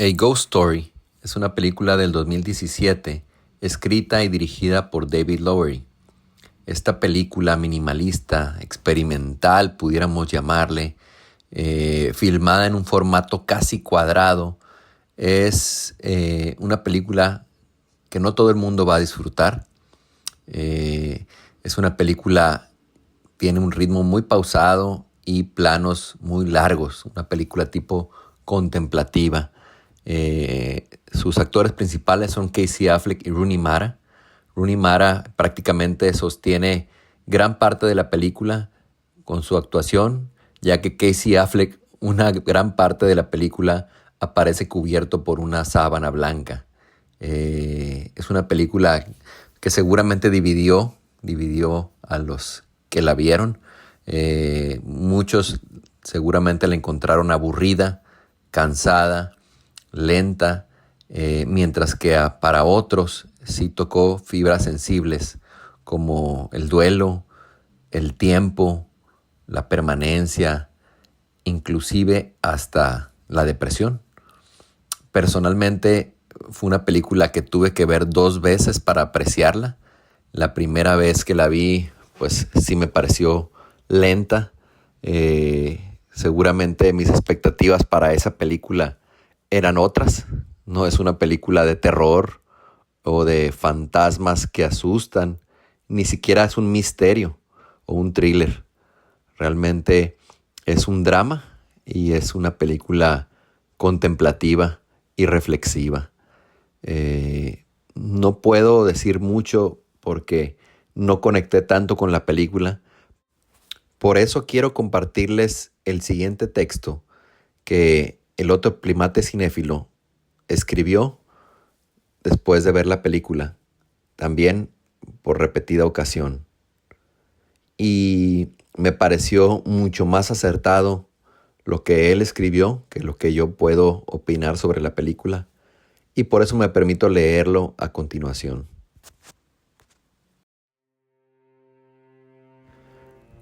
A Ghost Story es una película del 2017 escrita y dirigida por David Lowery. Esta película minimalista, experimental, pudiéramos llamarle, filmada en un formato casi cuadrado, es una película que no todo el mundo va a disfrutar. Es una película, tiene un ritmo muy pausado y planos muy largos, una película tipo contemplativa. Sus actores principales son Casey Affleck y Rooney Mara. Rooney Mara prácticamente sostiene gran parte de la película con su actuación, ya que Casey Affleck, una gran parte de la película, aparece cubierto por una sábana blanca. Es una película que seguramente dividió a los que la vieron. Muchos seguramente la encontraron aburrida, cansada, lenta, mientras que para otros sí tocó fibras sensibles como el duelo, el tiempo, la permanencia, inclusive hasta la depresión. Personalmente fue una película que tuve que ver 2 veces para apreciarla. La primera vez que la vi, pues sí me pareció lenta. Seguramente mis expectativas para esa película eran otras. No es una película de terror o de fantasmas que asustan. Ni siquiera es un misterio o un thriller. Realmente es un drama y es una película contemplativa y reflexiva. No puedo decir mucho porque no conecté tanto con la película. Por eso quiero compartirles el siguiente texto que el otro primate cinéfilo escribió después de ver la película, también por repetida ocasión. Y me pareció mucho más acertado lo que él escribió que lo que yo puedo opinar sobre la película, y por eso me permito leerlo a continuación.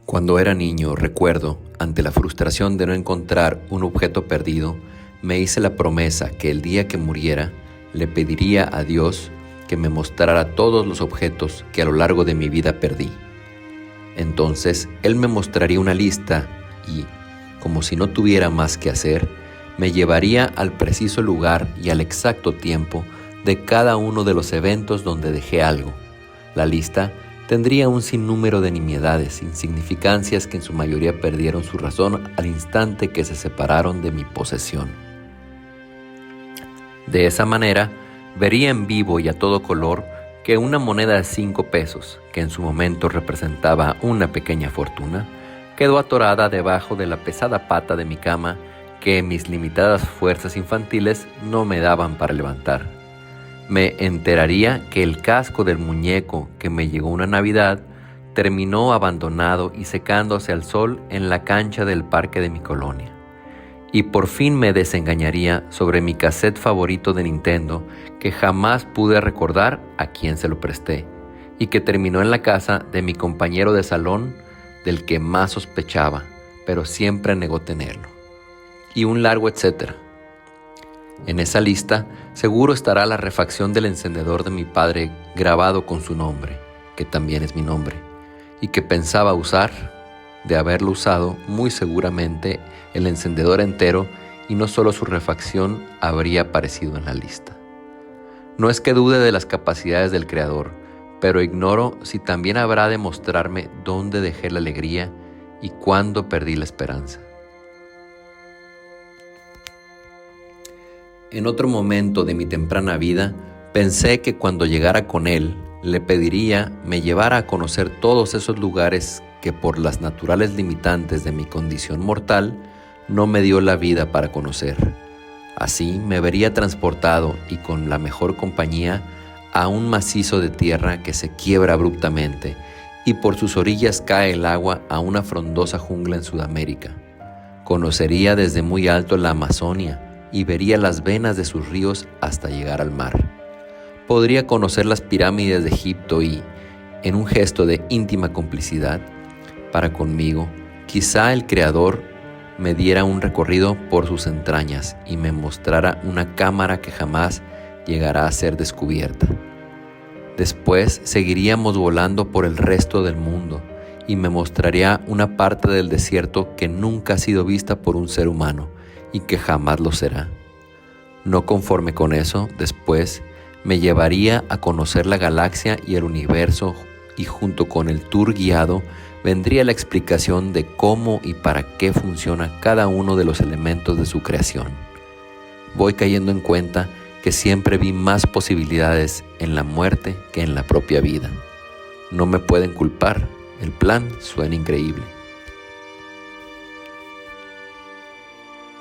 Cuando era niño, recuerdo, ante la frustración de no encontrar un objeto perdido, me hice la promesa que el día que muriera, le pediría a Dios que me mostrara todos los objetos que a lo largo de mi vida perdí. Entonces, Él me mostraría una lista y, como si no tuviera más que hacer, me llevaría al preciso lugar y al exacto tiempo de cada uno de los eventos donde dejé algo. La lista tendría un sinnúmero de nimiedades, insignificancias que en su mayoría perdieron su razón al instante que se separaron de mi posesión. De esa manera, vería en vivo y a todo color que una moneda de 5 pesos, que en su momento representaba una pequeña fortuna, quedó atorada debajo de la pesada pata de mi cama que mis limitadas fuerzas infantiles no me daban para levantar. Me enteraría que el casco del muñeco que me llegó una Navidad terminó abandonado y secándose al sol en la cancha del parque de mi colonia. Y por fin me desengañaría sobre mi cassette favorito de Nintendo que jamás pude recordar a quién se lo presté y que terminó en la casa de mi compañero de salón del que más sospechaba, pero siempre negó tenerlo. Y un largo etcétera. En esa lista seguro estará la refacción del encendedor de mi padre grabado con su nombre, que también es mi nombre, y que pensaba usar. De haberlo usado, muy seguramente el encendedor entero y no solo su refacción habría aparecido en la lista. No es que dude de las capacidades del Creador, pero ignoro si también habrá de mostrarme dónde dejé la alegría y cuándo perdí la esperanza. En otro momento de mi temprana vida, pensé que cuando llegara con Él, le pediría me llevara a conocer todos esos lugares que por las naturales limitantes de mi condición mortal no me dio la vida para conocer. Así me vería transportado y con la mejor compañía a un macizo de tierra que se quiebra abruptamente y por sus orillas cae el agua a una frondosa jungla en Sudamérica. Conocería desde muy alto la Amazonia y vería las venas de sus ríos hasta llegar al mar. Podría conocer las pirámides de Egipto y, en un gesto de íntima complicidad para conmigo, quizá el Creador me diera un recorrido por sus entrañas y me mostrara una cámara que jamás llegará a ser descubierta. Después seguiríamos volando por el resto del mundo y me mostraría una parte del desierto que nunca ha sido vista por un ser humano y que jamás lo será. No conforme con eso, después me llevaría a conocer la galaxia y el universo, y junto con el tour guiado vendría la explicación de cómo y para qué funciona cada uno de los elementos de su creación. Voy cayendo en cuenta que siempre vi más posibilidades en la muerte que en la propia vida. No me pueden culpar, el plan suena increíble.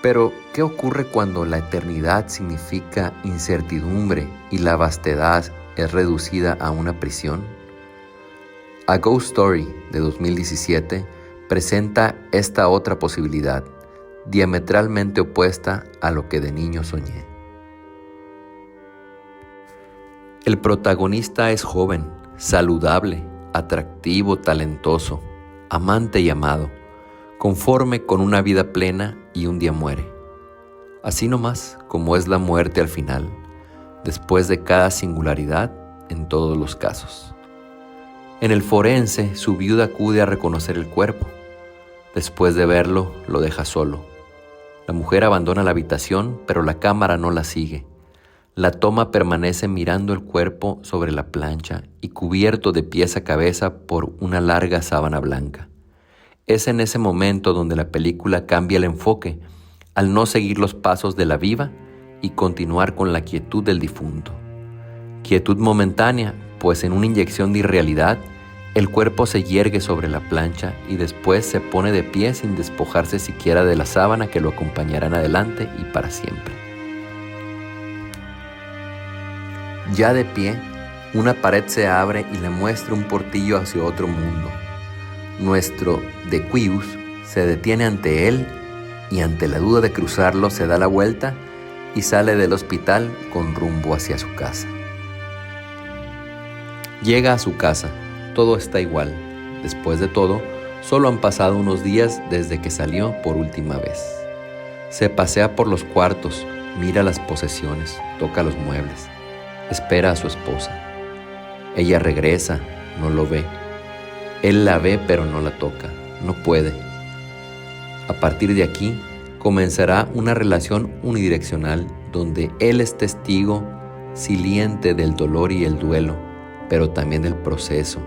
Pero, ¿qué ocurre cuando la eternidad significa incertidumbre y la vastedad es reducida a una prisión? A Ghost Story de 2017 presenta esta otra posibilidad, diametralmente opuesta a lo que de niño soñé. El protagonista es joven, saludable, atractivo, talentoso, amante y amado, conforme con una vida plena, y un día muere. Así nomás como es la muerte al final, después de cada singularidad en todos los casos. En el forense, su viuda acude a reconocer el cuerpo. Después de verlo, lo deja solo. La mujer abandona la habitación, pero la cámara no la sigue. La toma permanece mirando el cuerpo sobre la plancha y cubierto de pies a cabeza por una larga sábana blanca. Es en ese momento donde la película cambia el enfoque, al no seguir los pasos de la viva y continuar con la quietud del difunto. Quietud momentánea, pues en una inyección de irrealidad, el cuerpo se yergue sobre la plancha y después se pone de pie sin despojarse siquiera de la sábana que lo acompañará en adelante y para siempre. Ya de pie, una pared se abre y le muestra un portillo hacia otro mundo. Nuestro Dequius se detiene ante él y ante la duda de cruzarlo se da la vuelta y sale del hospital con rumbo hacia su casa. Llega a su casa, todo está igual. Después de todo, solo han pasado unos días desde que salió por última vez. Se pasea por los cuartos, mira las posesiones, toca los muebles, espera a su esposa. Ella regresa, no lo ve. Él la ve pero no la toca, no puede. A partir de aquí comenzará una relación unidireccional donde él es testigo siliente del dolor y el duelo, pero también del proceso,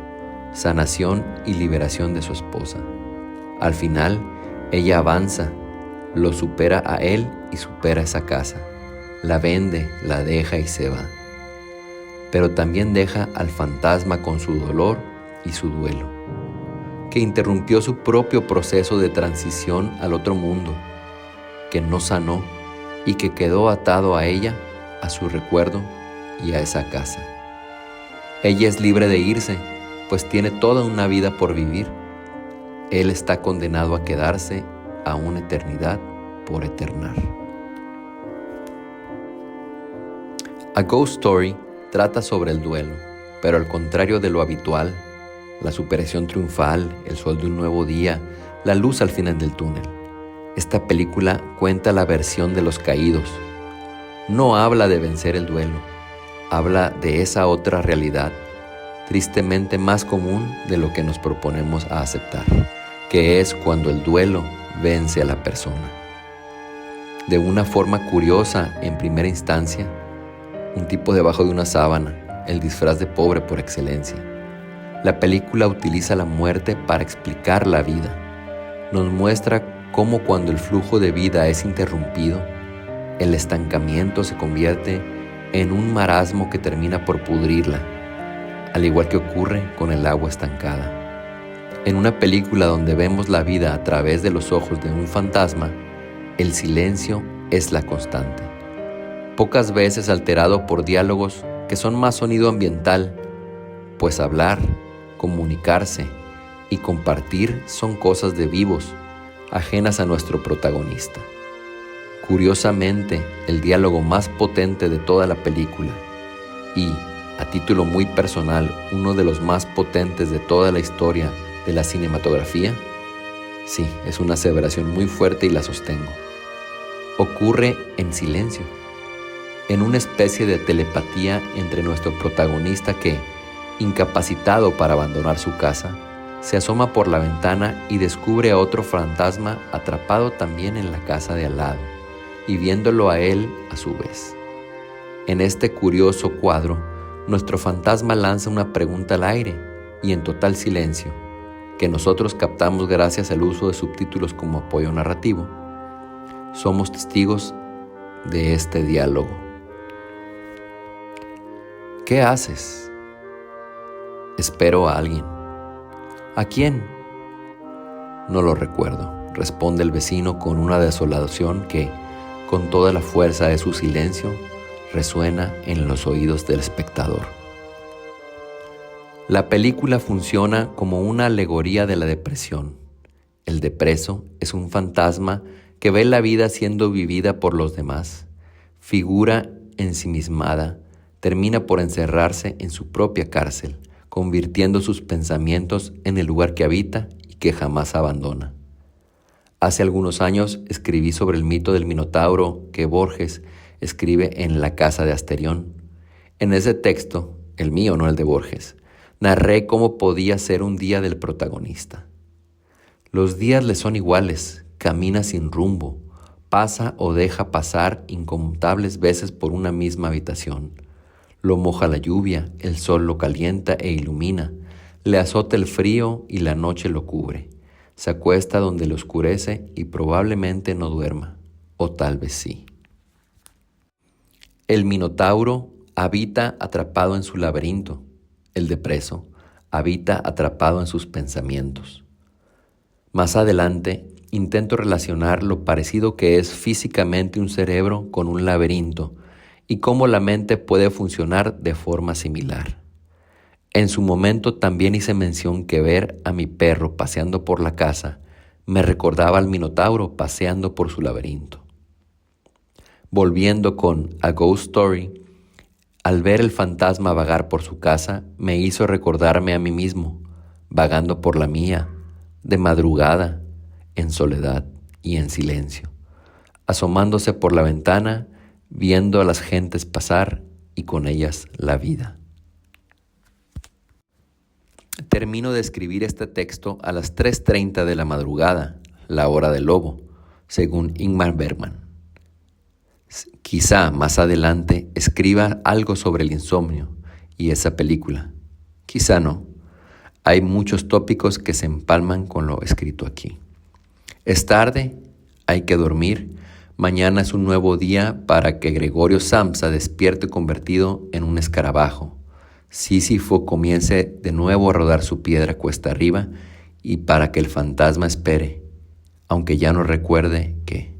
sanación y liberación de su esposa. Al final, ella avanza, lo supera a él y supera esa casa. La vende, la deja y se va. Pero también deja al fantasma con su dolor y su duelo, que interrumpió su propio proceso de transición al otro mundo, que no sanó y que quedó atado a ella, a su recuerdo y a esa casa. Ella es libre de irse, pues tiene toda una vida por vivir. Él está condenado a quedarse a una eternidad por eternar. A Ghost Story trata sobre el duelo, pero al contrario de lo habitual, la superación triunfal, el sol de un nuevo día, la luz al final del túnel. Esta película cuenta la versión de los caídos. No habla de vencer el duelo, habla de esa otra realidad, tristemente más común de lo que nos proponemos a aceptar, que es cuando el duelo vence a la persona. De una forma curiosa, en primera instancia, un tipo debajo de una sábana, el disfraz de pobre por excelencia. La película utiliza la muerte para explicar la vida. Nos muestra cómo cuando el flujo de vida es interrumpido, el estancamiento se convierte en un marasmo que termina por pudrirla, al igual que ocurre con el agua estancada. En una película donde vemos la vida a través de los ojos de un fantasma, el silencio es la constante, pocas veces alterado por diálogos que son más sonido ambiental, pues hablar, comunicarse y compartir son cosas de vivos, ajenas a nuestro protagonista. Curiosamente, el diálogo más potente de toda la película y, a título muy personal, uno de los más potentes de toda la historia de la cinematografía, Sí, es una aseveración muy fuerte y la sostengo. Ocurre en silencio, en una especie de telepatía entre nuestro protagonista que, incapacitado para abandonar su casa, se asoma por la ventana y descubre a otro fantasma atrapado también en la casa de al lado, y viéndolo a él a su vez. En este curioso cuadro, nuestro fantasma lanza una pregunta al aire y en total silencio, que nosotros captamos gracias al uso de subtítulos como apoyo narrativo. Somos testigos de este diálogo. ¿Qué haces? Espero a alguien. ¿A quién? No lo recuerdo, responde el vecino con una desolación que, con toda la fuerza de su silencio, resuena en los oídos del espectador. La película funciona como una alegoría de la depresión. El depreso es un fantasma que ve la vida siendo vivida por los demás, figura ensimismada, termina por encerrarse en su propia cárcel, convirtiendo sus pensamientos en el lugar que habita y que jamás abandona. Hace algunos años escribí sobre el mito del Minotauro que Borges escribe en La casa de Asterión. En ese texto, el mío, no el de Borges, narré cómo podía ser un día del protagonista. Los días le son iguales, camina sin rumbo, pasa o deja pasar incontables veces por una misma habitación. Lo moja la lluvia, el sol lo calienta e ilumina, le azota el frío y la noche lo cubre. Se acuesta donde le oscurece y probablemente no duerma, o tal vez sí. El Minotauro habita atrapado en su laberinto. El depreso habita atrapado en sus pensamientos. Más adelante, intento relacionar lo parecido que es físicamente un cerebro con un laberinto y cómo la mente puede funcionar de forma similar. En su momento también hice mención que ver a mi perro paseando por la casa me recordaba al Minotauro paseando por su laberinto. Volviendo con A Ghost Story, al ver el fantasma vagar por su casa, me hizo recordarme a mí mismo, vagando por la mía, de madrugada, en soledad y en silencio, asomándose por la ventana, viendo a las gentes pasar y con ellas la vida. Termino de escribir este texto a las 3:30 de la madrugada, la hora del lobo, según Ingmar Bergman. Quizá más adelante escriba algo sobre el insomnio y esa película. Quizá no. Hay muchos tópicos que se empalman con lo escrito aquí. Es tarde, hay que dormir. Mañana es un nuevo día para que Gregorio Samsa despierte convertido en un escarabajo. Sísifo comience de nuevo a rodar su piedra cuesta arriba y para que el fantasma espere, aunque ya no recuerde que